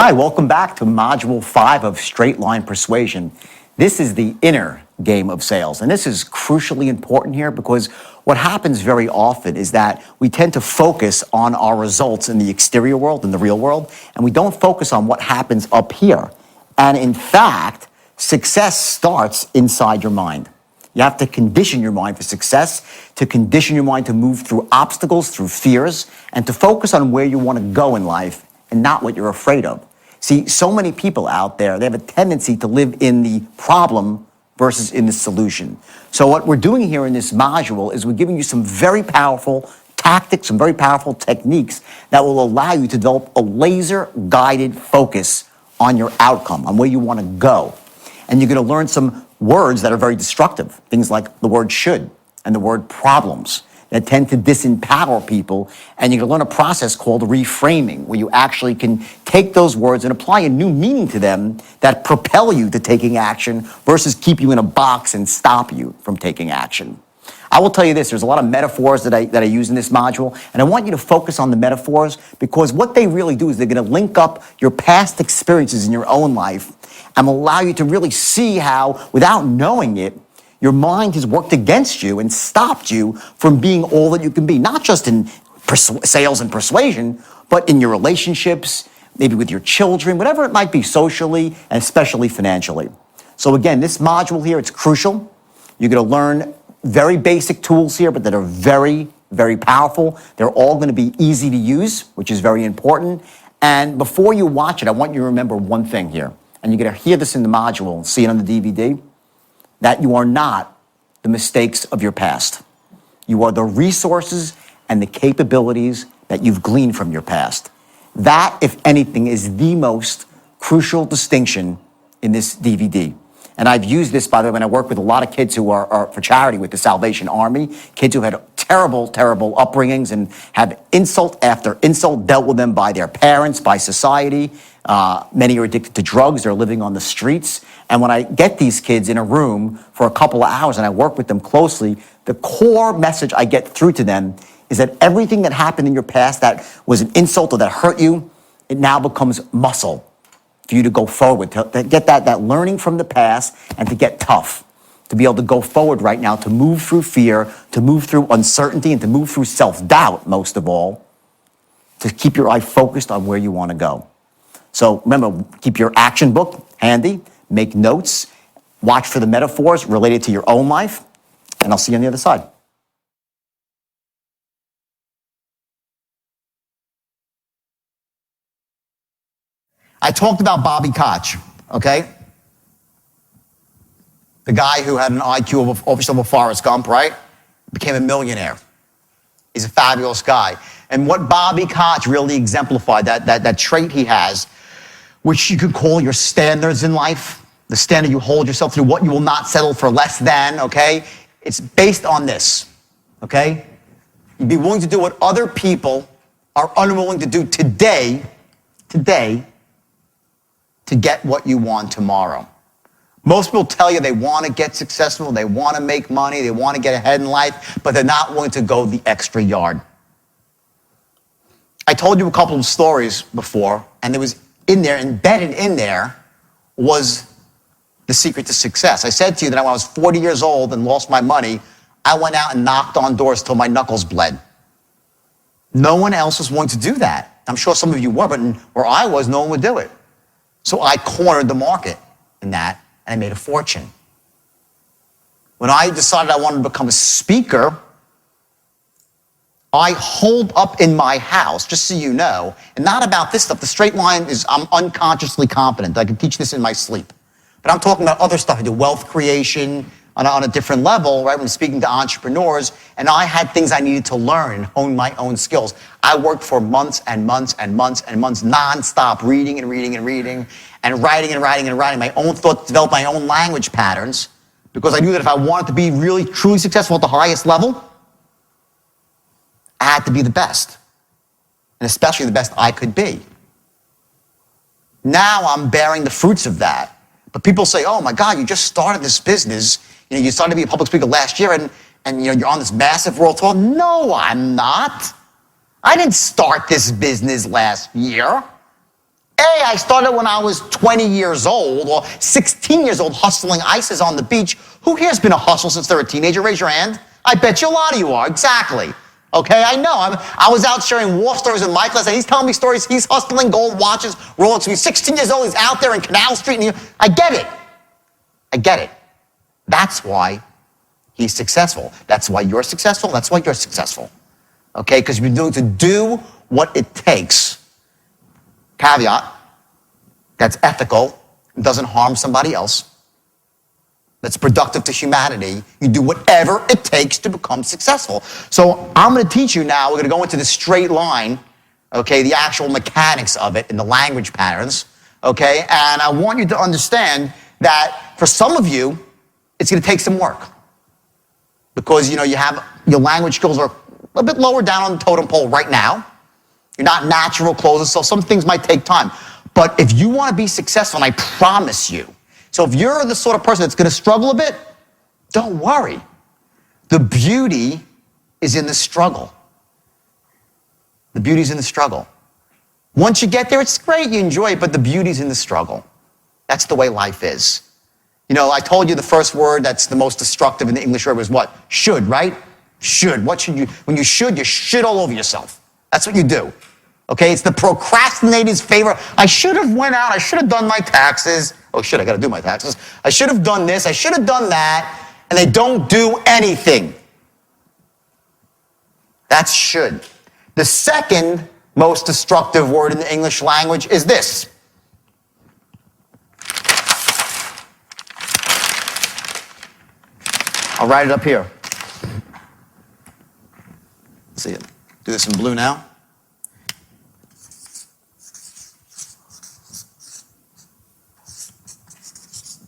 Hi, welcome back to Module 5 of Straight Line Persuasion. This is the inner game of sales, and this is crucially important here because what happens very often is that we tend to focus on our results in the exterior world, in the real world, and we don't focus on what happens up here. And in fact, success starts inside your mind. You have to condition your mind for success, to condition your mind to move through obstacles, through fears, and to focus on where you want to go in life and not what you're afraid of. See, so many people out there, they have a tendency to live in the problem versus in the solution. So what we're doing here in this module is we're giving you some very powerful tactics, some very powerful techniques that will allow you to develop a laser-guided focus on your outcome, on where you want to go. And you're going to learn some words that are very destructive, things like the word should and the word problems that tend to disempower people. And you're going to learn a process called reframing, where you actually can take those words and apply a new meaning to them that propel you to taking action versus keep you in a box and stop you from taking action. I will tell you this, there's a lot of metaphors that I use in this module, and I want you to focus on the metaphors because what they really do is they're going to link up your past experiences in your own life and allow you to really see how, without knowing it, your mind has worked against you and stopped you from being all that you can be, not just in sales and persuasion, but in your relationships, maybe with your children, whatever it might be, socially and especially financially. So again, this module here, it's crucial. You're going to learn very basic tools here, but that are very, very powerful. They're all going to be easy to use, which is very important. And before you watch it, I want you to remember one thing here. And you're going to hear this in the module and see it on the DVD. That you are not the mistakes of your past. You are the resources and the capabilities that you've gleaned from your past. That, if anything, is the most crucial distinction in this DVD. And I've used this, by the way, when I work with a lot of kids who are for charity with the Salvation Army, kids who had terrible, terrible upbringings and have insult after insult dealt with them by their parents, by society. Many are addicted to drugs. They're living on the streets. And when I get these kids in a room for a couple of hours and I work with them closely, the core message I get through to them is that everything that happened in your past that was an insult or that hurt you, it now becomes muscle for you to go forward, to get that learning from the past and to get tough, to be able to go forward right now, to move through fear, to move through uncertainty, and to move through self-doubt, most of all, to keep your eye focused on where you want to go. So remember, keep your action book handy, make notes, watch for the metaphors related to your own life, and I'll see you on the other side. I talked about Bobby Koch, okay? The guy who had an IQ of over Forrest Gump, right? Became a millionaire. He's a fabulous guy. And what Bobby Koch really exemplified, that trait he has, which you could call your standards in life, the standard you hold yourself through, what you will not settle for less than, okay? It's based on this, okay? You'd be willing to do what other people are unwilling to do today, to get what you want tomorrow. Most people tell you they want to get successful, they want to make money, they want to get ahead in life, but they're not willing to go the extra yard. I told you a couple of stories before, and there was embedded in there was the secret to success. I said to you that when I was 40 years old and lost my money, I went out and knocked on doors till my knuckles bled. No one else was willing to do that. I'm sure some of you were, but where I was, no one would do it. So I cornered the market in that, and I made a fortune. When I decided I wanted to become a speaker, I holed up in my house, just so you know, and not about this stuff. The straight line is I'm unconsciously confident. I can teach this in my sleep. But I'm talking about other stuff. I do wealth creation on a different level, right? When speaking to entrepreneurs, and I had things I needed to learn and hone my own skills. I worked for months and months and months and months nonstop, reading and reading and reading and writing and writing and writing my own thoughts, develop my own language patterns, because I knew that if I wanted to be really, truly successful at the highest level, I had to be the best, and especially the best I could be. Now I'm bearing the fruits of that. But people say, oh my God, you just started this business. You started to be a public speaker last year and you're on this massive world tour. No, I'm not. I didn't start this business last year. Hey, I started when I was 20 years old or 16 years old hustling ices on the beach. Who here's been a hustle since they're a teenager? Raise your hand. I bet you a lot of you are. Exactly. Okay, I know. I was out sharing war stories with my class, and he's telling me stories. He's hustling gold watches, Rolex. He's 16 years old. He's out there in Canal Street. And I get it. I get it. That's why he's successful. That's why you're successful. That's why you're successful. Okay, because you've been doing to do what it takes. Caveat, that's ethical, doesn't harm somebody else. That's productive to humanity. You do whatever it takes to become successful. So I'm going to teach you now. We're going to go into the straight line, okay, the actual mechanics of it and the language patterns, okay? And I want you to understand that for some of you, it's going to take some work because, you have your language skills are a bit lower down on the totem pole right now. You're not natural closers, so some things might take time. But if you want to be successful, and I promise you, so if you're the sort of person that's going to struggle a bit, don't worry. The beauty is in the struggle. The beauty's in the struggle. Once you get there, it's great, you enjoy it, but the beauty's in the struggle. That's the way life is. I told you the first word that's the most destructive in the English word was what? Should, right? Should. What should you? When you shit all over yourself. That's what you do. Okay, it's the procrastinator's favorite. I should have went out. I should have done my taxes. Oh, shit, I got to do my taxes. I should have done this. I should have done that. And they don't do anything. That's should. The second most destructive word in the English language is this. I'll write it up here. Let's see it. Do this in blue now.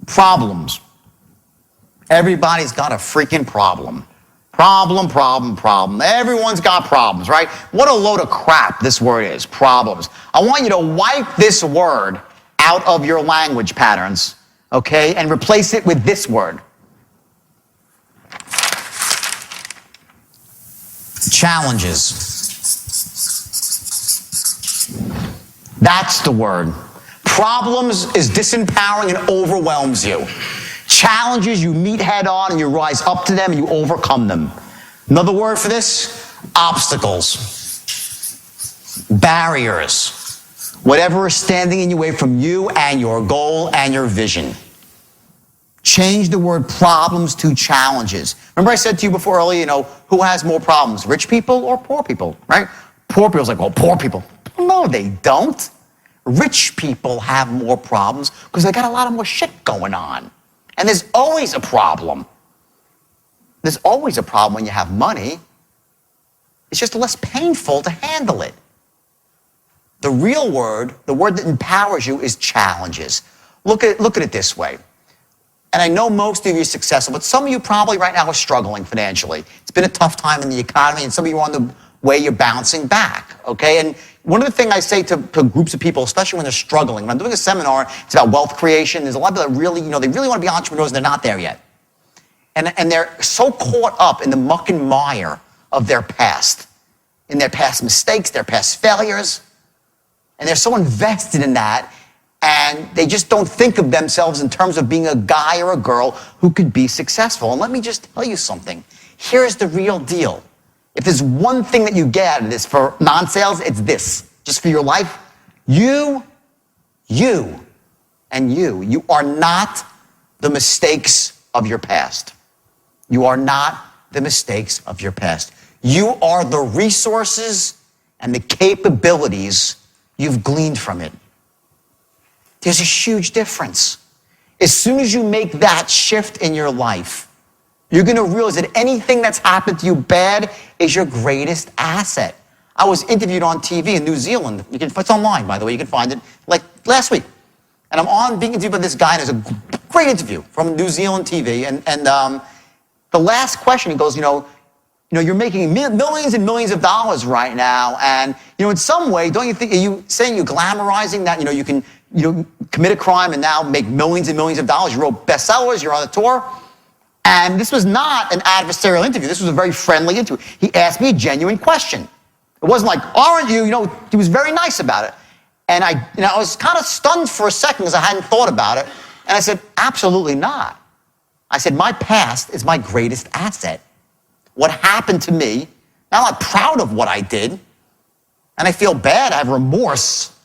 Problems. Everybody's got a freaking problem. Problem. Everyone's got problems, right? What a load of crap this word is, problems. I want you to wipe this word out of your language patterns, okay, and replace it with this word. Challenges. That's the word. Problems is disempowering and overwhelms you. Challenges you meet head on and you rise up to them and you overcome them. Another word for this, obstacles, barriers, whatever is standing in your way from you and your goal and your vision. Change the word problems to challenges. Remember I said to you before earlier, who has more problems, rich people or poor people, right? Poor people's like, well, poor people. No, they don't. Rich people have more problems because they got a lot of more shit going on. And there's always a problem. There's always a problem when you have money. It's just less painful to handle it. The real word, the word that empowers you, is challenges. Look at it this way. And I know most of you are successful, but some of you probably right now are struggling financially. It's been a tough time in the economy, and some of you are on the way you're bouncing back, okay? And one of the things I say to groups of people, especially when they're struggling, when I'm doing a seminar, it's about wealth creation. There's a lot of people that really, they really want to be entrepreneurs, and they're not there yet. And they're so caught up in the muck and mire of their past, in their past mistakes, their past failures, and they're so invested in that, and they just don't think of themselves in terms of being a guy or a girl who could be successful. And let me just tell you something. Here's the real deal. If there's one thing that you get out of this for non-sales, it's this. Just for your life, you are not the mistakes of your past. You are not the mistakes of your past. You are the resources and the capabilities you've gleaned from it. There's a huge difference. As soon as you make that shift in your life, you're going to realize that anything that's happened to you bad is your greatest asset. I was interviewed on TV in New Zealand. It's online, by the way. You can find it, like last week. And I'm being interviewed by this guy, and it's a great interview from New Zealand TV. And the last question, he goes, you're making millions and millions of dollars right now. And, in some way, don't you think, are you saying you're glamorizing that, you can, commit a crime and now make millions and millions of dollars? You wrote bestsellers, you're on the tour. And this was not an adversarial interview. This was a very friendly interview. He asked me a genuine question. It wasn't like, aren't you? He was very nice about it. And I was kind of stunned for a second because I hadn't thought about it. And I said, absolutely not. I said, my past is my greatest asset. What happened to me, now I'm proud of what I did, and I feel bad. I have remorse.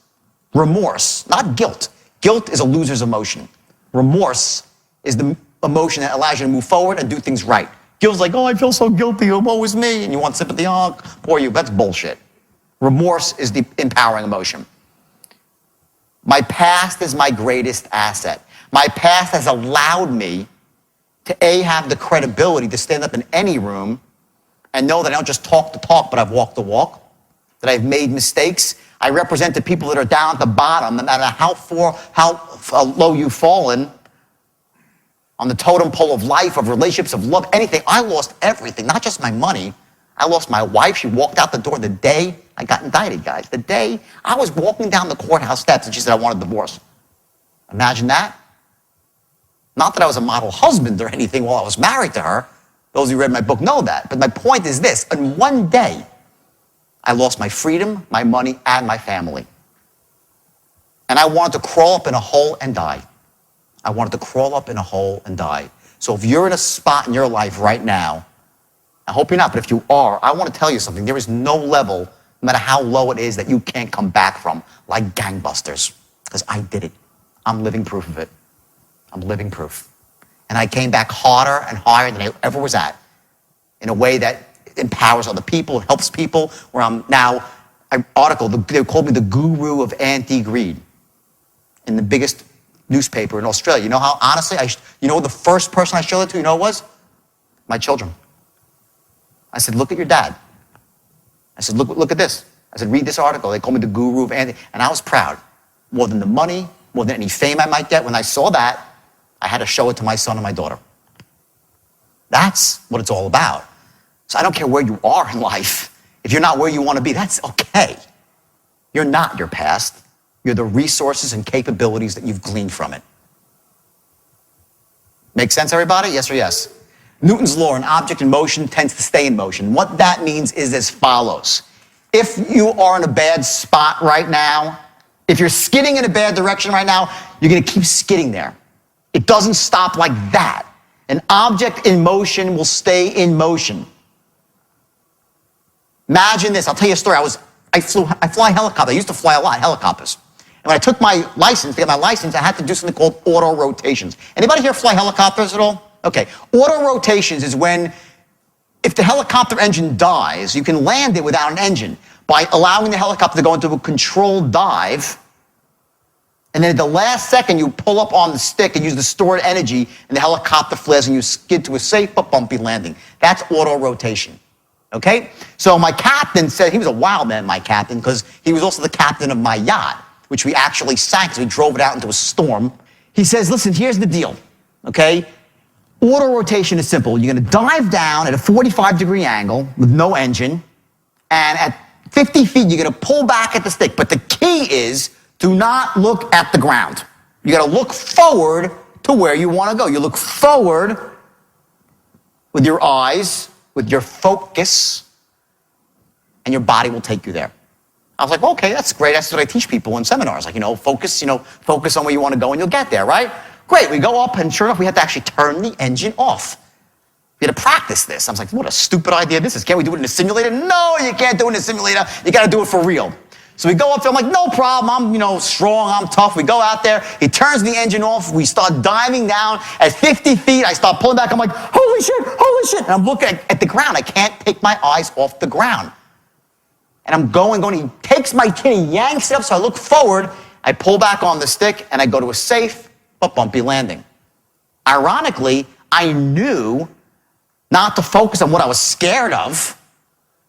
Remorse, not guilt. Guilt is a loser's emotion. Remorse is the emotion that allows you to move forward and do things right. Guilt's like, oh, I feel so guilty, oh, woe is me, and you want sympathy, oh, poor you. That's bullshit. Remorse is the empowering emotion. My past is my greatest asset. My past has allowed me to have the credibility to stand up in any room and know that I don't just talk the talk, but I've walked the walk, that I've made mistakes. I represent the people that are down at the bottom, no matter how low you've fallen on the totem pole of life, of relationships, of love, anything. I lost everything, not just my money. I lost my wife. She walked out the door the day I got indicted, guys. The day I was walking down the courthouse steps and she said, I want a divorce. Imagine that. Not that I was a model husband or anything while I was married to her. Those who read my book know that. But my point is this. In one day, I lost my freedom, my money, and my family. And I wanted to crawl up in a hole and die. I wanted to crawl up in a hole and die. So if you're in a spot in your life right now, I hope you're not, but if you are, I want to tell you something. There is no level, no matter how low it is, that you can't come back from like gangbusters. Because I did it. I'm living proof of it. I'm living proof. And I came back harder and higher than I ever was at, in a way that empowers other people, helps people, where I'm now, they called me the guru of anti-greed in the biggest newspaper in Australia. You know how, honestly, you know the first person I showed it to, you know who it was? My children. I said, look at your dad. I said, look at this. I said, read this article. They called me the guru of anti, and I was proud. More than the money, more than any fame I might get. When I saw that, I had to show it to my son and my daughter. That's what it's all about. So I don't care where you are in life. If you're not where you want to be, that's okay. You're not your past. You're the resources and capabilities that you've gleaned from it. Make sense, everybody? Yes or yes? Newton's law, an object in motion tends to stay in motion. What that means is as follows. If you are in a bad spot right now, if you're skidding in a bad direction right now, you're going to keep skidding there. It doesn't stop like that. An object in motion will stay in motion. Imagine this. I'll tell you a story. I fly helicopters. I used to fly a lot, helicopters. And when I took my license, to get my license, I had to do something called auto rotations. Anybody here fly helicopters at all? Okay. Auto rotations is when, if the helicopter engine dies, you can land it without an engine by allowing the helicopter to go into a controlled dive. And then at the last second, you pull up on the stick and use the stored energy, and the helicopter flares and you skid to a safe but bumpy landing. That's auto rotation. Okay? So my captain said, he was a wild man, my captain, because he was also the captain of my yacht, which we actually sank because we drove it out into a storm. He says, listen, here's the deal, okay? Auto rotation is simple. You're going to dive down at a 45-degree angle with no engine, and at 50 feet, you're going to pull back at the stick. But the key is, do not look at the ground. You got to look forward to where you want to go. You look forward with your eyes, with your focus, and your body will take you there. I was like, well, okay, that's great. That's what I teach people in seminars. Like, focus on where you want to go and you'll get there, right? Great. We go up and sure enough, we had to actually turn the engine off. We had to practice this. I was like, what a stupid idea this is. Can't we do it in a simulator? No, you can't do it in a simulator. You got to do it for real. So we go up there. I'm like, no problem. I'm, strong. I'm tough. We go out there. He turns the engine off. We start diving down at 50 feet. I start pulling back. I'm like, holy shit. And I'm looking at the ground. I can't take my eyes off the ground. And I'm going. He takes my chin, he yanks it up. So I look forward. I pull back on the stick and I go to a safe but bumpy landing. Ironically, I knew not to focus on what I was scared of,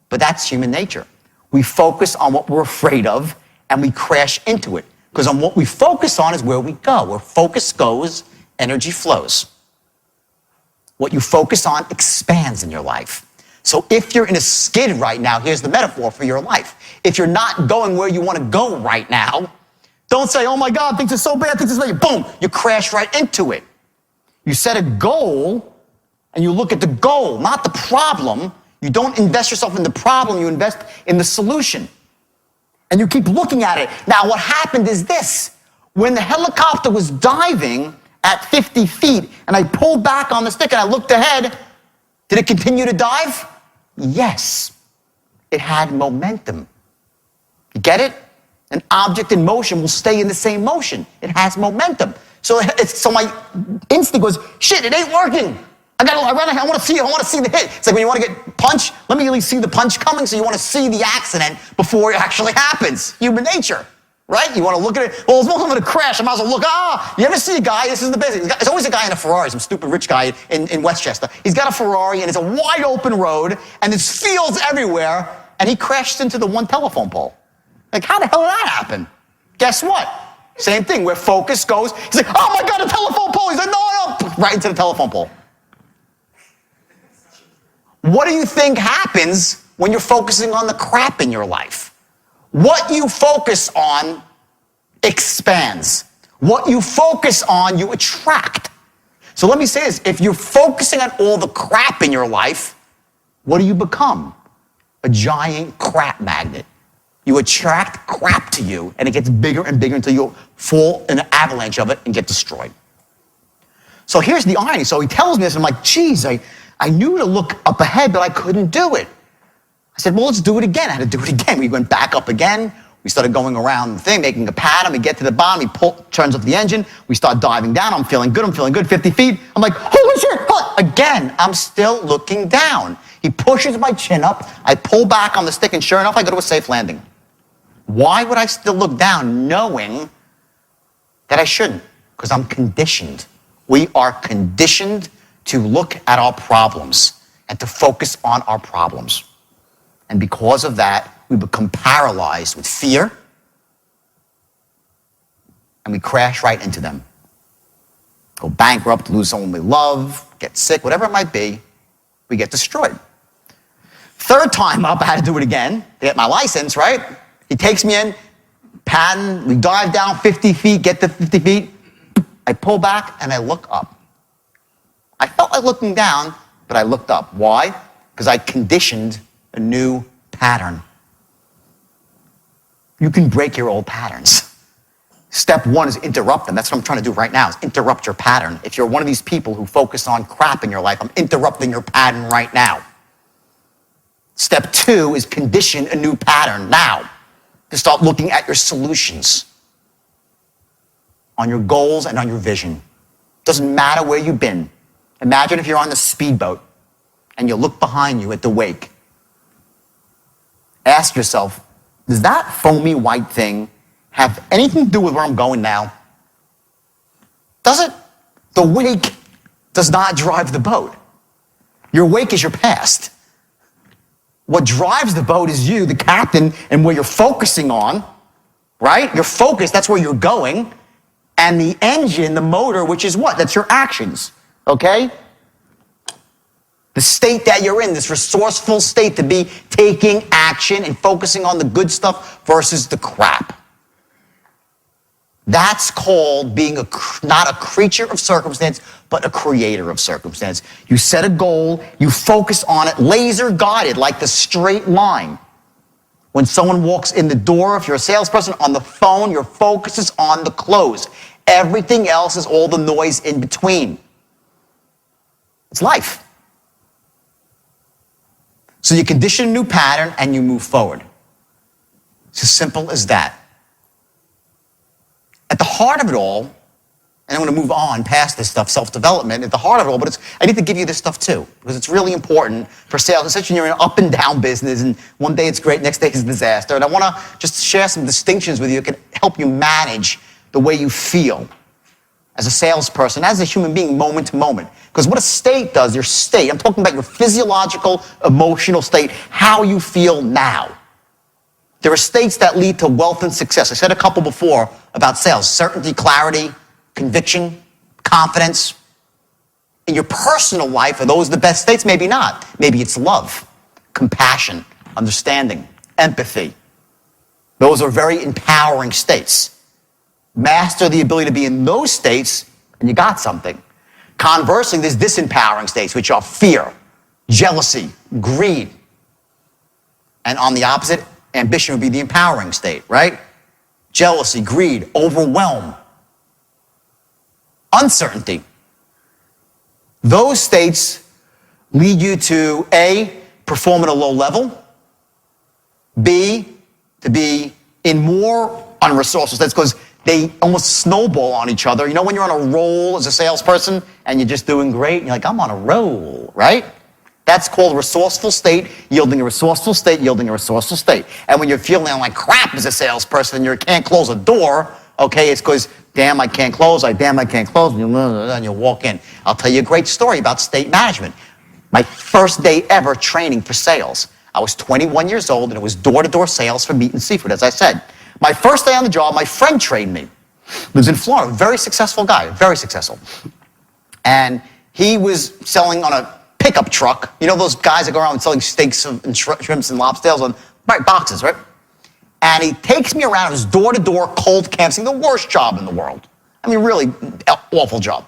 but that's human nature. We focus on what we're afraid of, and we crash into it. Because on what we focus on is where we go. Where focus goes, energy flows. What you focus on expands in your life. So if you're in a skid right now, here's the metaphor for your life. If you're not going where you want to go right now, don't say, oh my God, things are so bad, things are so bad. Boom, you crash right into it. You set a goal, and you look at the goal, not the problem. You don't invest yourself in the problem, you invest in the solution. And you keep looking at it. Now, what happened is this. When the helicopter was diving at 50 feet and I pulled back on the stick and I looked ahead, did it continue to dive? Yes. It had momentum. You get it? An object in motion will stay in the same motion. It has momentum. So my instinct was, shit, it ain't working. I want to see the hit. It's like when you want to get punched, let me at least see the punch coming, so you want to see the accident before it actually happens. Human nature, right? You want to look at it. Well, it's not going to crash. I might as well look. You ever see a guy? This is the best. There's always a guy in a Ferrari, some stupid rich guy in Westchester. He's got a Ferrari, and it's a wide open road, and there's fields everywhere, and he crashed into the one telephone pole. Like, how the hell did that happen? Guess what? Same thing, where focus goes. He's like, oh my God, a telephone pole. He's like, no, right into the telephone pole. What do you think happens when you're focusing on the crap in your life? What you focus on expands. What you focus on, you attract. So let me say this. If you're focusing on all the crap in your life, what do you become? A giant crap magnet. You attract crap to you, and it gets bigger and bigger until you fall in an avalanche of it and get destroyed. So here's the irony. So he tells me this, and I'm like, geez, I knew to look up ahead, but I couldn't do it. I said, well, let's do it again. I had to do it again. We went back up again. We started going around the thing, making a pattern. We get to the bottom. He turns up the engine. We start diving down. I'm feeling good. 50 feet. I'm like, holy shit. Again, I'm still looking down. He pushes my chin up. I pull back on the stick, and sure enough, I go to a safe landing. Why would I still look down knowing that I shouldn't? Because I'm conditioned. We are conditioned to look at our problems and to focus on our problems. And because of that, we become paralyzed with fear, and we crash right into them. Go bankrupt, lose someone we love, get sick, whatever it might be, we get destroyed. Third time up, I had to do it again to get my license, right? He takes me in, pattern, we dive down 50 feet, get to 50 feet. I pull back and I look up. I felt like looking down, but I looked up. Why? Because I conditioned a new pattern. You can break your old patterns. Step one is interrupt them. That's what I'm trying to do right now, is interrupt your pattern. If you're one of these people who focus on crap in your life, I'm interrupting your pattern right now. Step two is condition a new pattern now. To start looking at your solutions, on your goals and on your vision. Doesn't matter where you've been. Imagine if you're on the speedboat and you look behind you at the wake. Ask yourself, does that foamy white thing have anything to do with where I'm going now? Does it? The wake does not drive the boat. Your wake is your past. What drives the boat is you, the captain, and where you're focusing on, right? Your focus, that's where you're going. And the engine, the motor, which is what? That's your actions, okay? The state that you're in, this resourceful state to be taking action and focusing on the good stuff versus the crap. That's called being not a creature of circumstance, but a creator of circumstance. You set a goal, you focus on it, laser guided, like the straight line. When someone walks in the door, if you're a salesperson, on the phone, your focus is on the close. Everything else is all the noise in between. It's life. So you condition a new pattern and you move forward. It's as simple as that. At the heart of it all, and I'm going to move on past this stuff, self-development, at the heart of it all, but I need to give you this stuff too, because it's really important for sales, especially when you're in an up and down business, and one day it's great, next day it's a disaster. And I want to just share some distinctions with you that can help you manage the way you feel as a salesperson, as a human being, moment to moment. Because what a state does, your state, I'm talking about your physiological, emotional state, how you feel now. There are states that lead to wealth and success. I said a couple before about sales: certainty, clarity, conviction, confidence. In your personal life, are those the best states? Maybe not. Maybe it's love, compassion, understanding, empathy. Those are very empowering states. Master the ability to be in those states, and you got something. Conversely, there's disempowering states, which are fear, jealousy, greed. And on the opposite Ambition would be the empowering state, right? Jealousy, greed, overwhelm, uncertainty. Those states lead you to A, perform at a low level, B, to be in more unresourceful states because they almost snowball on each other. You know when you're on a roll as a salesperson and you're just doing great and you're like, I'm on a roll, right? That's called a resourceful state, yielding a resourceful state, yielding a resourceful state. And when you're feeling like crap as a salesperson and you can't close a door, okay, it's because, damn, I can't close, damn, I can't close, and you walk in. I'll tell you a great story about state management. My first day ever training for sales. I was 21 years old, and it was door-to-door sales for meat and seafood, as I said. My first day on the job, my friend trained me. Lives in Florida, very successful guy, very successful. And he was selling on a pickup truck. You know those guys that go around selling steaks and shrimps and lobsters on boxes, right? And he takes me around his door-to-door cold canvassing, the worst job in the world. I mean, really awful job.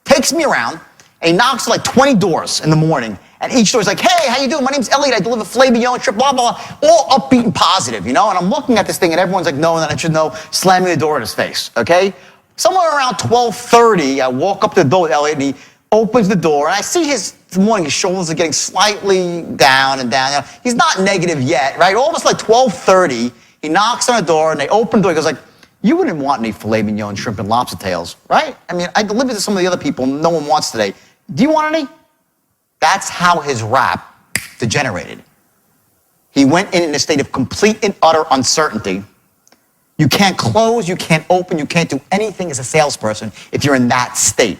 Takes me around, and he knocks like 20 doors in the morning, and each door's like, hey, how you doing? My name's Elliot. I deliver filet mignon, shrimp, blah, blah, blah. All upbeat and positive, you know? And I'm looking at this thing, and everyone's like, no, and then I should know, slamming the door in his face, okay? Somewhere around 12:30, I walk up to the door with Elliot, and he opens the door, and I see his shoulders are getting slightly down and down. He's not negative yet, right? Almost like 12:30, he knocks on the door, and they open the door. He goes like, you wouldn't want any filet mignon, shrimp, and lobster tails, right? I mean, I delivered to some of the other people no one wants today. Do you want any? That's how his rap degenerated. He went in a state of complete and utter uncertainty. You can't close, you can't open, you can't do anything as a salesperson if you're in that state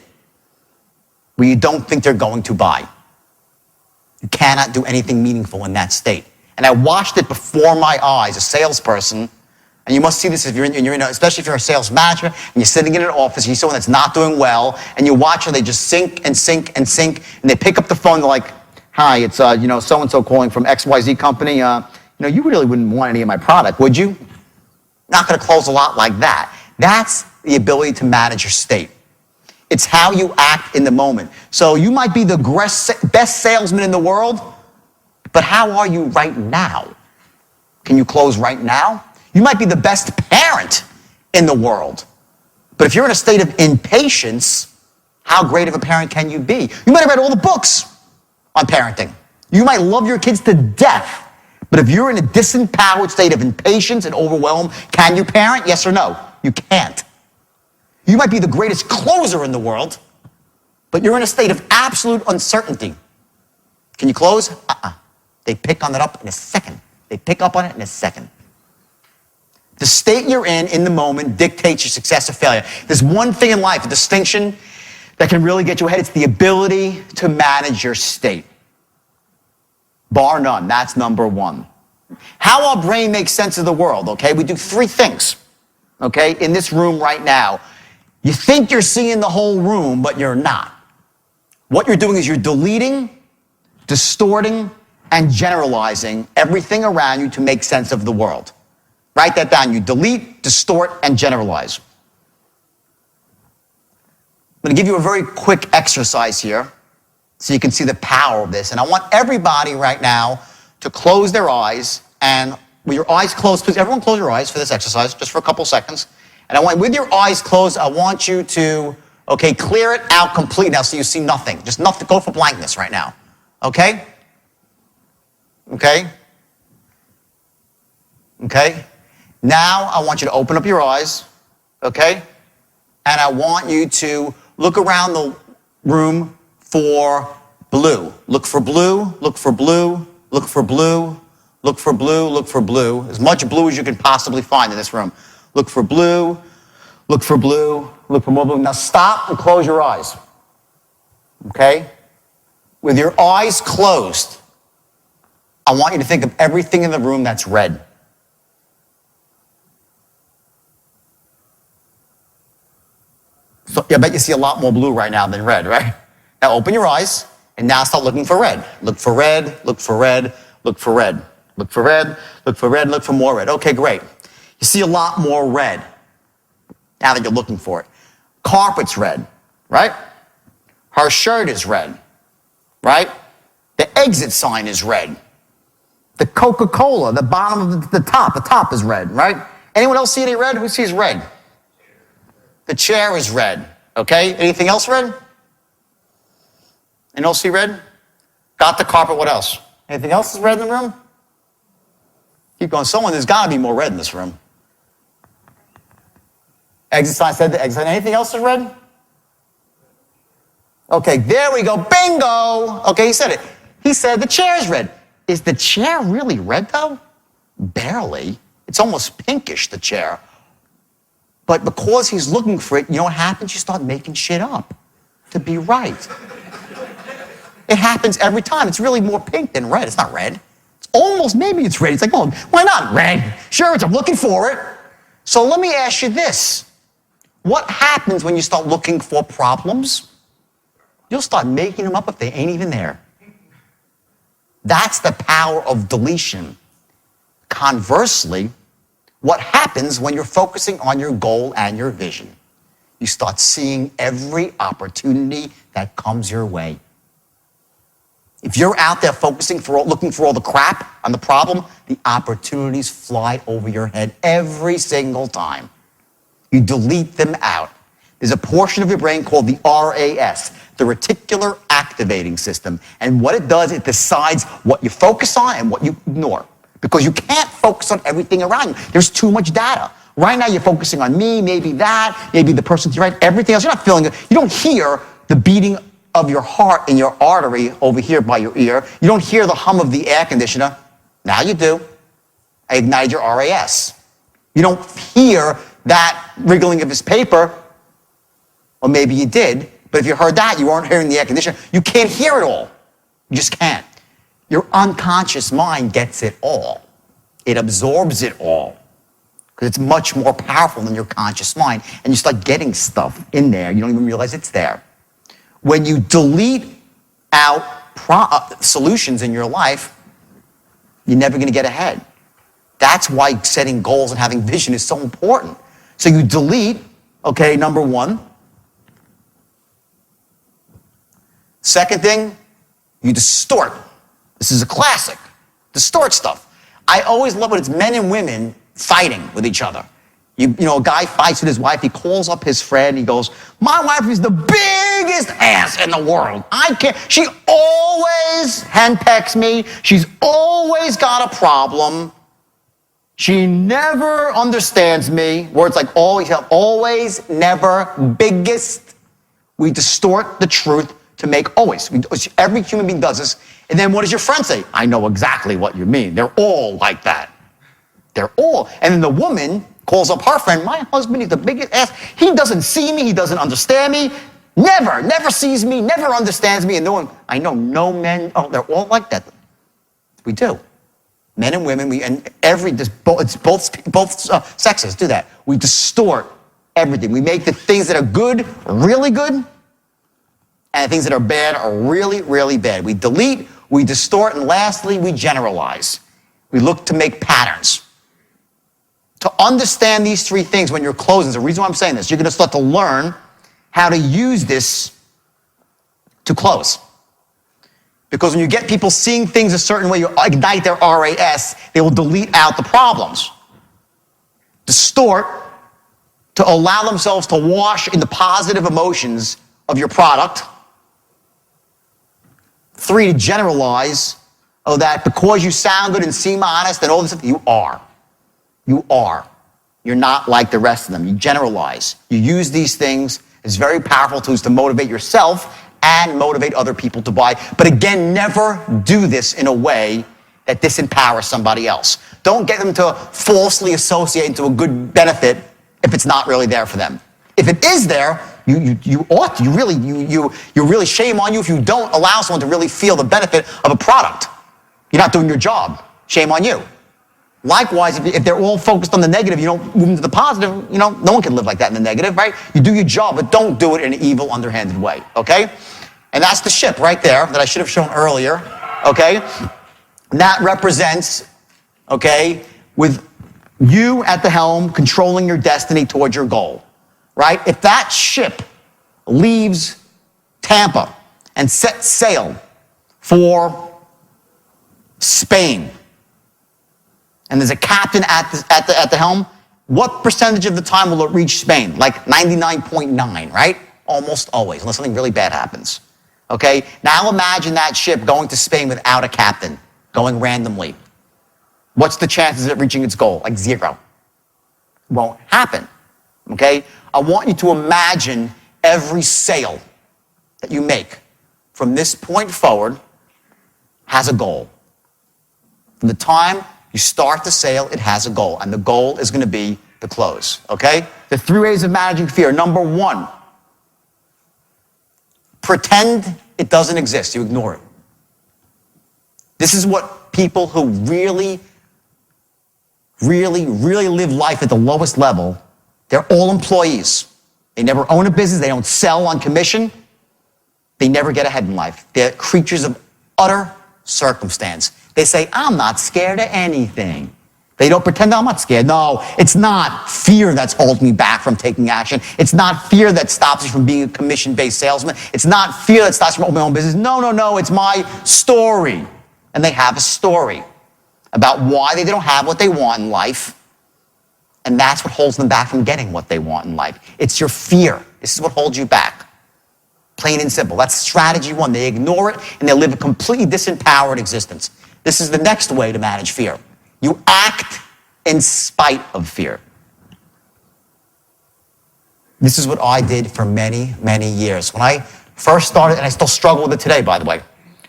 where you don't think they're going to buy. You cannot do anything meaningful in that state. And I watched it before my eyes, a salesperson, and you must see this if you're in, especially if you're a sales manager and you're sitting in an office, you see someone that's not doing well, and you watch how they just sink and sink and sink, and they pick up the phone, they're like, hi, it's so-and-so calling from XYZ company. You really wouldn't want any of my product, would you? Not going to close a lot like that. That's the ability to manage your state. It's how you act in the moment. So you might be the best salesman in the world, but how are you right now? Can you close right now? You might be the best parent in the world, but if you're in a state of impatience, how great of a parent can you be? You might have read all the books on parenting. You might love your kids to death, but if you're in a disempowered state of impatience and overwhelm, can you parent? Yes or no? You can't. You might be the greatest closer in the world, but you're in a state of absolute uncertainty. Can you close? They pick on that up in a second. They pick up on it in a second. The state you're in the moment, dictates your success or failure. There's one thing in life, a distinction that can really get you ahead. It's the ability to manage your state. Bar none, that's number one. How our brain makes sense of the world, okay? We do three things, okay, in this room right now. You think you're seeing the whole room, but you're not. What you're doing is you're deleting, distorting, and generalizing everything around you to make sense of the world. Write that down. You delete, distort, and generalize. I'm going to give you a very quick exercise here so you can see the power of this. And I want everybody right now to close their eyes. And with your eyes closed, please, everyone close your eyes for this exercise, just for a couple seconds. And I want, with your eyes closed, I want you to, okay, clear it out completely now so you see nothing. Just nothing. Go for blankness right now. Okay? Okay? Okay? Now I want you to open up your eyes, okay? And I want you to look around the room for blue. Look for blue, look for blue, look for blue, look for blue, look for blue. As much blue as you can possibly find in this room. Look for blue, look for blue, look for more blue. Now stop and close your eyes, okay? With your eyes closed, I want you to think of everything in the room that's red. So I bet you see a lot more blue right now than red, right? Now open your eyes, and now start looking for red. Look for red, look for red, look for red. Look for red, look for red, look for more red. Okay, great. You see a lot more red now that you're looking for it. Carpet's red, right? Her shirt is red, right? The exit sign is red. The Coca-Cola, the bottom of the top is red, right? Anyone else see any red? Who sees red? The chair is red, okay? Anything else red? Anyone else see red? Got the carpet, what else? Anything else is red in the room? Keep going. There's got to be more red in this room. Exit sign said the exit sign. Anything else is red? Okay, there we go. Bingo! Okay, he said it. He said the chair is red. Is the chair really red, though? Barely. It's almost pinkish, the chair. But because he's looking for it, you know what happens? You start making shit up to be right. It happens every time. It's really more pink than red. It's not red. It's almost, maybe it's red. It's like, well, why not red? Sure, I'm looking for it. So let me ask you this. What happens when you start looking for problems? You'll start making them up if they ain't even there. That's the power of deletion. Conversely, what happens when you're focusing on your goal and your vision? You start seeing every opportunity that comes your way. If you're out there looking for all the crap on the problem, the opportunities fly over your head every single time. You delete them out. There's a portion of your brain called the RAS, the reticular activating system. And what it does, it decides what you focus on and what you ignore. Because you can't focus on everything around you. There's too much data. Right now you're focusing on me, maybe that, maybe the person to your right, everything else. You're not feeling it. You don't hear the beating of your heart in your artery over here by your ear. You don't hear the hum of the air conditioner. Now you do. I ignited your RAS. You don't hear that wriggling of his paper, or maybe you did, but if you heard that, you weren't hearing the air conditioner. You can't hear it all. You just can't. Your unconscious mind gets it all. It absorbs it all. Because it's much more powerful than your conscious mind. And you start getting stuff in there. You don't even realize it's there. When you delete out solutions in your life, you're never going to get ahead. That's why setting goals and having vision is so important. So you delete, okay, number one. Second thing, you distort. This is a classic. Distort stuff. I always love when it's men and women fighting with each other. You know, a guy fights with his wife. He calls up his friend. He goes, my wife is the biggest ass in the world. I can't. She always henpecks me. She's always got a problem. She never understands me. Words like always, never, biggest. We distort the truth to make always. Every human being does this. And then what does your friend say? I know exactly what you mean. They're all like that. They're all. And then the woman calls up her friend, my husband is the biggest ass. He doesn't see me. He doesn't understand me. Never sees me, never understands me. And I know no men, they're all like that. We do. Men and women, it's both sexes do that. We distort everything. We make the things that are good really good, and the things that are bad are really, really bad. We delete, we distort, and lastly, we generalize. We look to make patterns. To understand these three things when you're closing, the reason why I'm saying this, you're going to start to learn how to use this to close. Because when you get people seeing things a certain way, you ignite their RAS, they will delete out the problems. Distort to allow themselves to wash in the positive emotions of your product. 3, to generalize, that because you sound good and seem honest and all this stuff, you are. You are. You're not like the rest of them. You generalize. You use these things as very powerful tools to motivate yourself and motivate other people to buy. But again, never do this in a way that disempowers somebody else. Don't get them to falsely associate into a good benefit if it's not really there for them. If it is there, you ought to. You really shame on you if you don't allow someone to really feel the benefit of a product. You're not doing your job. Shame on you. Likewise, if they're all focused on the negative, you don't move them to the positive, no one can live like that in the negative, right? You do your job, but don't do it in an evil, underhanded way, okay? And that's the ship right there that I should have shown earlier, okay? And that represents, okay, with you at the helm controlling your destiny towards your goal, right? If that ship leaves Tampa and sets sail for Spain, and there's a captain at the helm, what percentage of the time will it reach Spain? Like 99.9, right? Almost always, unless something really bad happens. Okay? Now imagine that ship going to Spain without a captain, going randomly. What's the chances of it reaching its goal? Like 0. Won't happen. Okay? I want you to imagine every sail that you make from this point forward has a goal. From the time you start the sail, it has a goal, and the goal is going to be the close, okay? The 3 ways of managing fear. Number 1, pretend it doesn't exist. You ignore it. This is what people who really live life at the lowest level, they're all employees. They never own a business. They don't sell on commission. They never get ahead in life. They're creatures of utter circumstance. They say, I'm not scared of anything. They don't pretend I'm not scared. No, it's not fear that's holding me back from taking action. It's not fear that stops me from being a commission-based salesman. It's not fear that stops me from opening my own business. No, it's my story. And they have a story about why they don't have what they want in life. And that's what holds them back from getting what they want in life. It's your fear. This is what holds you back. Plain and simple. That's strategy 1. They ignore it and they live a completely disempowered existence. This is the next way to manage fear. You act in spite of fear. This is what I did for many, many years. When I first started, and I still struggle with it today, by the way.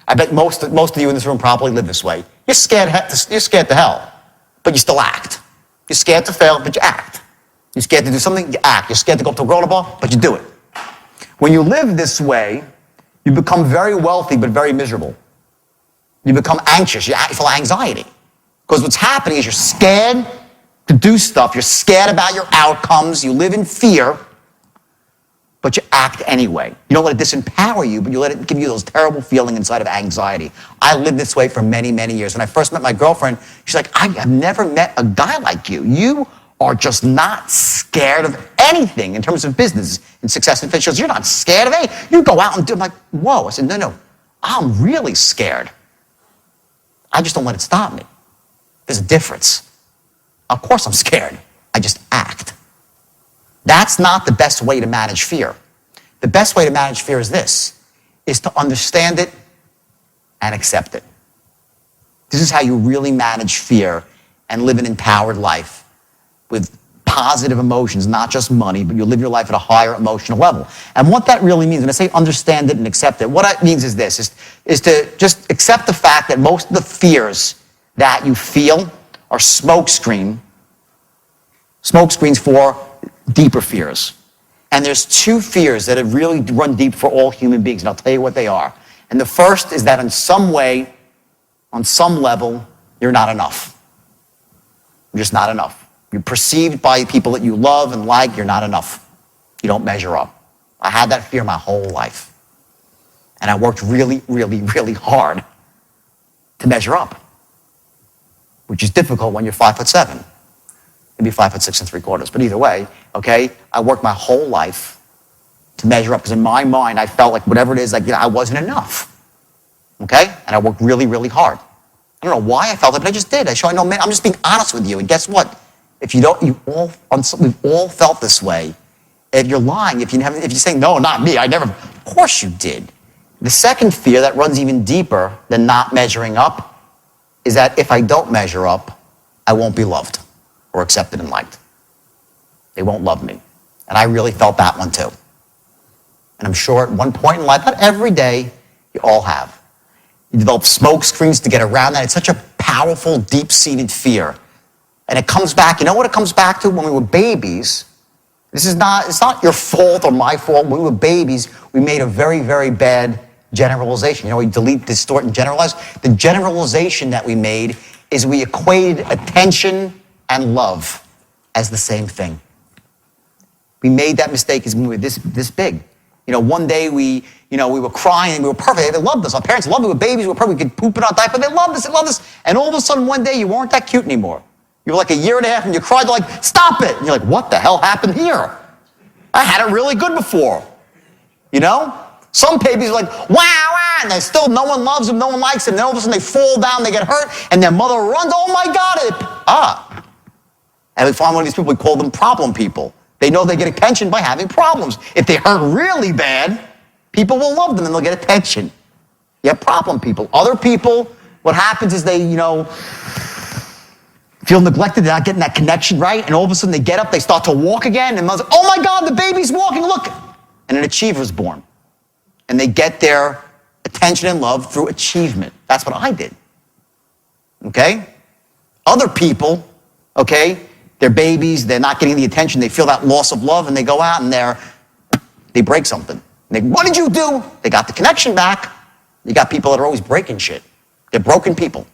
I bet most of you in this room probably live this way. You're scared to hell, but you still act. You're scared to fail, but you act. You're scared to do something, you act. You're scared to go up to a roller ball, but you do it. When you live this way, you become very wealthy, but very miserable. You become anxious. You feel anxiety. Because what's happening is you're scared to do stuff. You're scared about your outcomes. You live in fear, but you act anyway. You don't let it disempower you, but you let it give you those terrible feelings inside of anxiety. I lived this way for many, many years. When I first met my girlfriend, she's like, I have never met a guy like you. You are just not scared of anything in terms of business and success and finish. You're not scared of anything. You go out and do it. I'm like, whoa. I said, no, I'm really scared. I just don't let it stop me. There's a difference. Of course I'm scared. I just act. That's not the best way to manage fear. The best way to manage fear is this, is to understand it and accept it. This is how you really manage fear and live an empowered life with positive emotions, not just money, but you live your life at a higher emotional level. And what that really means, when I say understand it and accept it, what it means is this, is to just accept the fact that most of the fears that you feel are smokescreens for deeper fears. And there's 2 fears that have really run deep for all human beings, and I'll tell you what they are. And the first is that in some way, on some level, you're not enough. You're just not enough. You're perceived by people that you love and like, you're not enough. You don't measure up. I had that fear my whole life. And I worked really, really, really hard to measure up, which is difficult when you're 5'7". Maybe 5'6 3/4. But either way, okay, I worked my whole life to measure up because in my mind, I felt like whatever it is, like, I wasn't enough. Okay? And I worked really, really hard. I don't know why I felt it, but I just did. I'm just being honest with you. And guess what? If we've all felt this way. If you're lying, if you're saying, no, not me, of course you did. The second fear that runs even deeper than not measuring up is that if I don't measure up, I won't be loved or accepted and liked. They won't love me. And I really felt that one too. And I'm sure at one point in life, not every day, you all have. You develop smoke screens to get around that. It's such a powerful, deep-seated fear. And it comes back, you know what it comes back to? When we were babies, it's not your fault or my fault. When we were babies, we made a very, very bad generalization. You know, we delete, distort, and generalize. The generalization that we made is we equated attention and love as the same thing. We made that mistake as when we were this big. You know, one day we were crying and we were perfect. They loved us. Our parents loved us. We were babies. We were perfect. We could poop in our diaper. They loved us. They loved us. And all of a sudden, one day, you weren't that cute anymore. You were like a year and a half and you cried. They're like, stop it. And you're like, what the hell happened here? I had it really good before. You know? Some babies are like, wow, and no one loves them, no one likes them. Then all of a sudden they fall down, they get hurt, and their mother runs, oh my God, And we find one of these people, we call them problem people. They know they get attention by having problems. If they hurt really bad, people will love them and they'll get attention. You have problem people. Other people, what happens is they, feel neglected, they're not getting that connection right, and all of a sudden they get up, they start to walk again, and mom's like, oh my God, the baby's walking, look. And an achiever's born. And they get their attention and love through achievement. That's what I did. Okay? Other people, okay, they're babies, they're not getting the attention, they feel that loss of love, and they go out and they break something. What did you do? They got the connection back. You got people that are always breaking shit. They're broken people,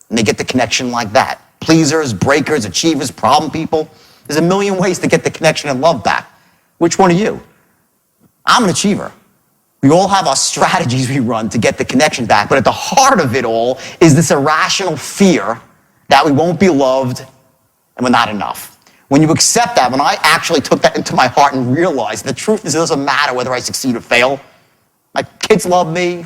and they get the connection like that. Pleasers, breakers, achievers, problem people. There's a million ways to get the connection and love back. Which one are you? I'm an achiever. We all have our strategies we run to get the connection back, but at the heart of it all is this irrational fear that we won't be loved and we're not enough. When you accept that, when I actually took that into my heart and realized the truth is it doesn't matter whether I succeed or fail. My kids love me.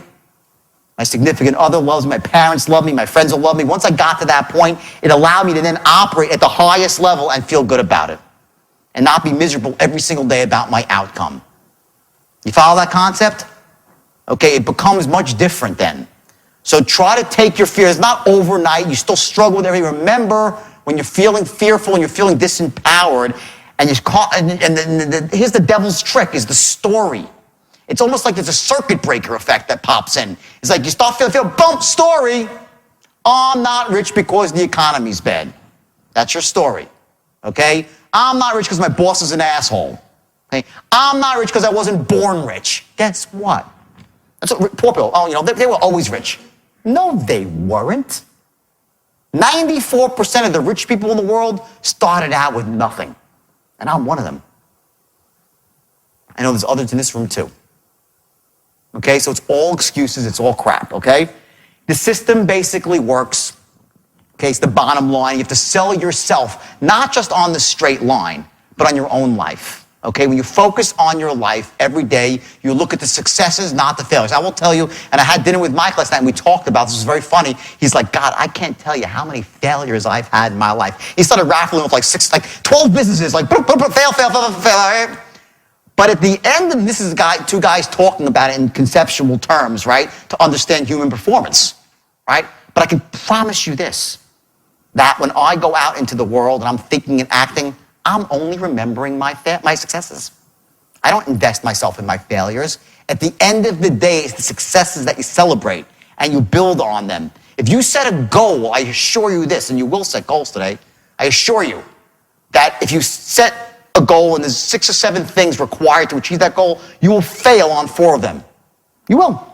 My significant other loves me. My parents love me. My friends will love me. Once I got to that point, it allowed me to then operate at the highest level and feel good about it and not be miserable every single day about my outcome. You follow that concept? Okay, it becomes much different then. So try to take your fears, not overnight. You still struggle with everything. Remember when you're feeling fearful and you're feeling disempowered, and here's the devil's trick, is the story. It's almost like there's a circuit breaker effect that pops in. It's like you start feeling, boom, story. Oh, I'm not rich because the economy's bad. That's your story, okay? I'm not rich because my boss is an asshole. Okay? I'm not rich because I wasn't born rich. Guess what? That's what poor people, they were always rich. No, they weren't. 94% of the rich people in the world started out with nothing. And I'm one of them. I know there's others in this room too. Okay, so it's all excuses, it's all crap, okay? The system basically works, okay, it's the bottom line. You have to sell yourself, not just on the straight line, but on your own life, okay? When you focus on your life every day, you look at the successes, not the failures. I will tell you, and I had dinner with Mike last night, and we talked about this. It was very funny. He's like, God, I can't tell you how many failures I've had in my life. He started raffling with 12 businesses, fail, right? But at the end, and this is two guys talking about it in conceptual terms, right? To understand human performance, right? But I can promise you this, that when I go out into the world and I'm thinking and acting, I'm only remembering my successes. I don't invest myself in my failures. At the end of the day, it's the successes that you celebrate and you build on them. If you set a goal, I assure you this, and you will set goals today, I assure you that if you set a goal and there's 6 or 7 things required to achieve that goal, you will fail on 4 of them. You will.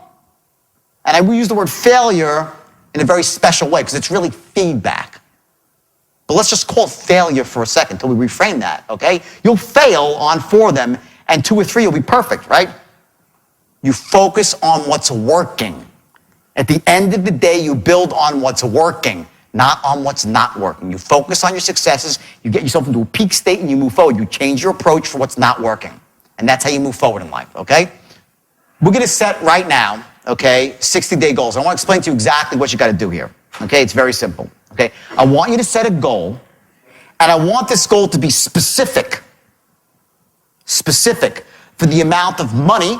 And I will use the word failure in a very special way because it's really feedback. But let's just call it failure for a second until we reframe that, okay? You'll fail on 4 of them and 2 or 3 will be perfect, right? You focus on what's working. At the end of the day, you build on what's working, not on what's not working. You focus on your successes, you get yourself into a peak state and you move forward. You change your approach for what's not working. And that's how you move forward in life, okay? We're gonna set right now, okay, 60-day goals. I wanna explain to you exactly what you gotta do here, okay? It's very simple, okay? I want you to set a goal, and I want this goal to be specific for the amount of money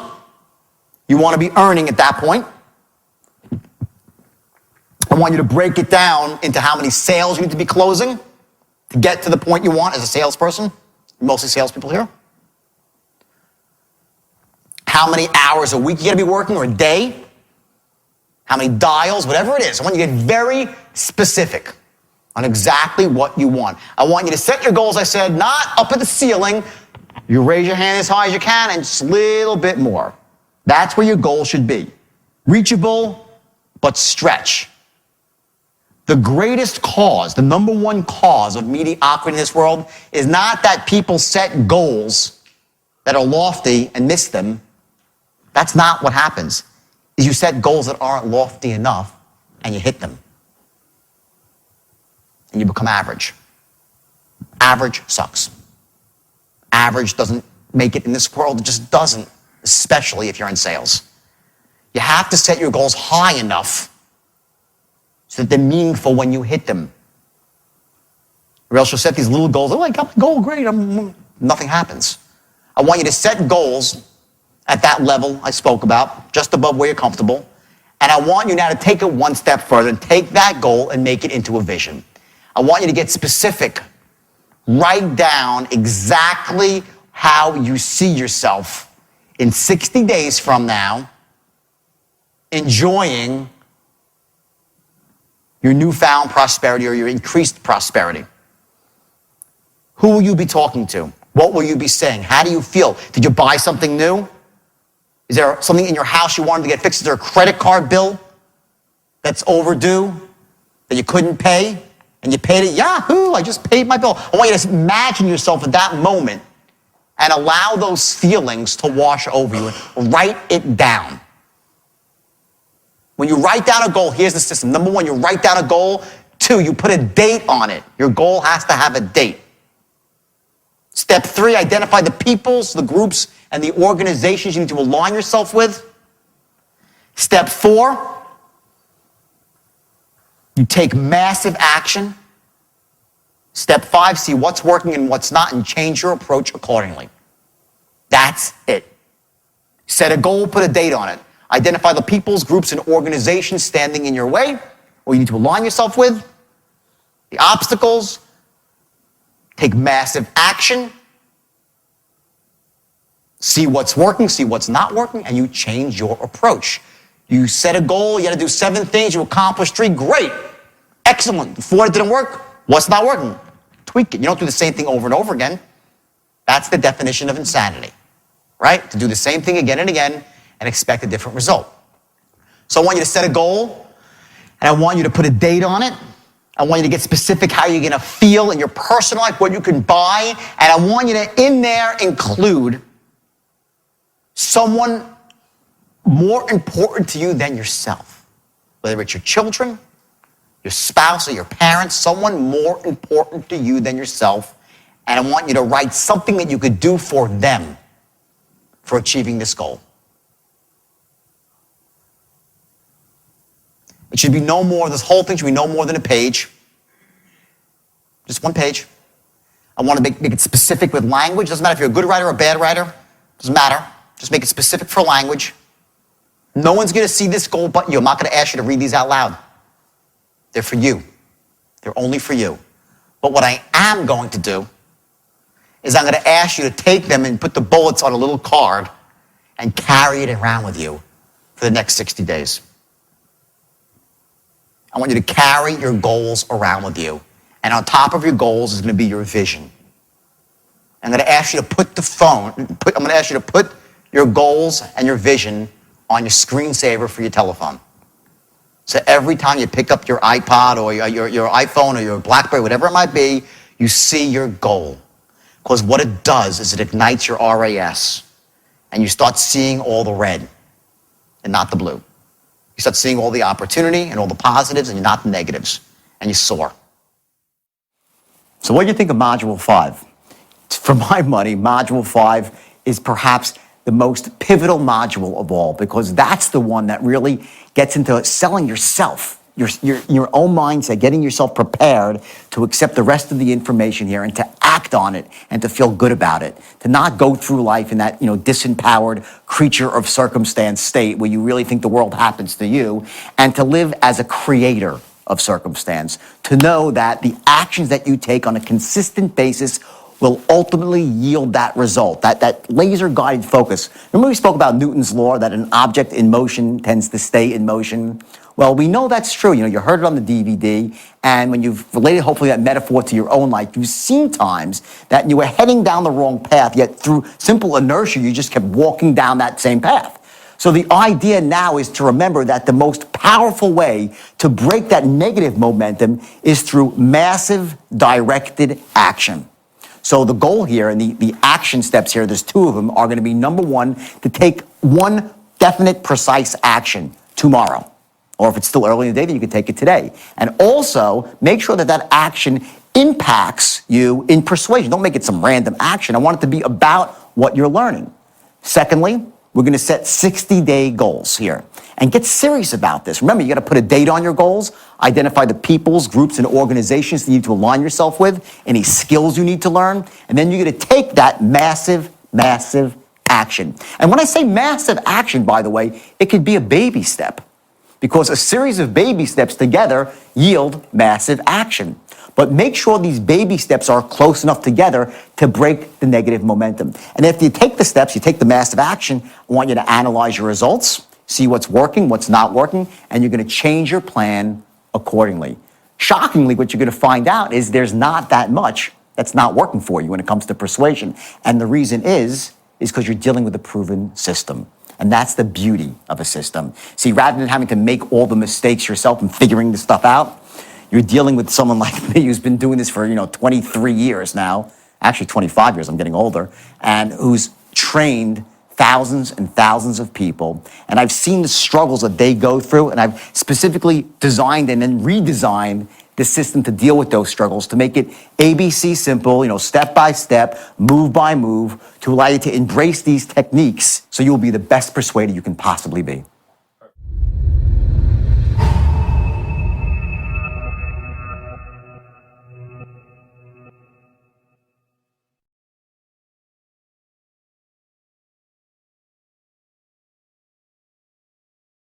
you wanna be earning at that point. I want you to break it down into how many sales you need to be closing to get to the point you want as a salesperson. Mostly salespeople here. How many hours a week you gotta be working or a day. How many dials, whatever it is. I want you to get very specific on exactly what you want. I want you to set your goals, I said, not up at the ceiling. You raise your hand as high as you can and just a little bit more. That's where your goal should be. Reachable, but stretch. The greatest cause, the number one cause of mediocrity in this world is not that people set goals that are lofty and miss them. That's not what happens. Is you set goals that aren't lofty enough and you hit them. And you become average. Average sucks. Average doesn't make it in this world. It just doesn't, especially if you're in sales. You have to set your goals high enough so that they're meaningful when you hit them. Or else you'll set these little goals. Oh, I got my goal, great. Nothing happens. I want you to set goals at that level I spoke about, just above where you're comfortable. And I want you now to take it one step further and take that goal and make it into a vision. I want you to get specific. Write down exactly how you see yourself in 60 days from now, enjoying your newfound prosperity or your increased prosperity. Who will you be talking to? What will you be saying? How do you feel? Did you buy something new? Is there something in your house you wanted to get fixed? Is there a credit card bill that's overdue that you couldn't pay and you paid it? Yahoo, I just paid my bill. I want you to imagine yourself at that moment and allow those feelings to wash over you and write it down. When you write down a goal, here's the system. Number one, you write down a goal. Two, you put a date on it. Your goal has to have a date. Step three, identify the peoples, the groups, and the organizations you need to align yourself with. Step four, you take massive action. Step five, see what's working and what's not and change your approach accordingly. That's it. Set a goal, put a date on it. Identify the peoples, groups, and organizations standing in your way or you need to align yourself with. The obstacles. Take massive action. See what's working, see what's not working, and you change your approach. You set a goal, you got to do 7 things, you accomplish 3, great. Excellent. 4 didn't work, what's not working? Tweak it. You don't do the same thing over and over again. That's the definition of insanity, right? To do the same thing again and again and expect a different result. So I want you to set a goal, and I want you to put a date on it. I want you to get specific how you're going to feel in your personal life, what you can buy, and I want you to, in there, include someone more important to you than yourself. Whether it's your children, your spouse, or your parents, someone more important to you than yourself, and I want you to write something that you could do for them for achieving this goal. It should be no more, this whole thing should be no more than a page. Just 1 page. I want to make it specific with language. Doesn't matter if you're a good writer or a bad writer. Doesn't matter. Just make it specific for language. No one's going to see this goal but you. I'm not going to ask you to read these out loud. They're for you. They're only for you. But what I am going to do is I'm going to ask you to take them and put the bullets on a little card and carry it around with you for the next 60 days. I want you to carry your goals around with you. And on top of your goals is going to be your vision. I'm going to ask you to put your goals and your vision on your screensaver for your telephone. So every time you pick up your iPod or your iPhone or your BlackBerry, whatever it might be, you see your goal. Because what it does is it ignites your RAS. And you start seeing all the red and not the blue. You start seeing all the opportunity and all the positives and not the negatives. And you soar. So what do you think of Module 5? For my money, Module 5 is perhaps the most pivotal module of all because that's the one that really gets into selling yourself, your own mindset, getting yourself prepared to accept the rest of the information here and to act on it and to feel good about it, to not go through life in that disempowered creature of circumstance state where you really think the world happens to you, and to live as a creator of circumstance, to know that the actions that you take on a consistent basis will ultimately yield that result, that laser-guided focus. Remember we spoke about Newton's law that an object in motion tends to stay in motion? Well, we know that's true. You heard it on the DVD, and when you've related, hopefully, that metaphor to your own life, you've seen times that you were heading down the wrong path, yet through simple inertia, you just kept walking down that same path. So the idea now is to remember that the most powerful way to break that negative momentum is through massive directed action. So the goal here and the action steps here, there's 2 of them, are going to be number 1, to take one definite, precise action tomorrow. Or if it's still early in the day, then you can take it today. And also, make sure that that action impacts you in persuasion. Don't make it some random action. I want it to be about what you're learning. Secondly, we're going to set 60-day goals here and get serious about this. Remember, you got to put a date on your goals, identify the peoples, groups, and organizations that you need to align yourself with, any skills you need to learn, and then you're going to take that massive action. And when I say massive action, by the way, it could be a baby step, because a series of baby steps together yield massive action. But make sure these baby steps are close enough together to break the negative momentum. And if you take the steps, you take the massive action, I want you to analyze your results, see what's working, what's not working, and you're going to change your plan accordingly. Shockingly, what you're going to find out is there's not that much that's not working for you when it comes to persuasion. And the reason is because you're dealing with a proven system. And that's the beauty of a system. See, rather than having to make all the mistakes yourself and figuring this stuff out, you're dealing with someone like me who's been doing this for, 23 years now, actually 25 years, I'm getting older, and who's trained thousands and thousands of people. And I've seen the struggles that they go through, and I've specifically designed and then redesigned the system to deal with those struggles, to make it ABC simple, step by step, move by move, to allow you to embrace these techniques so you'll be the best persuader you can possibly be.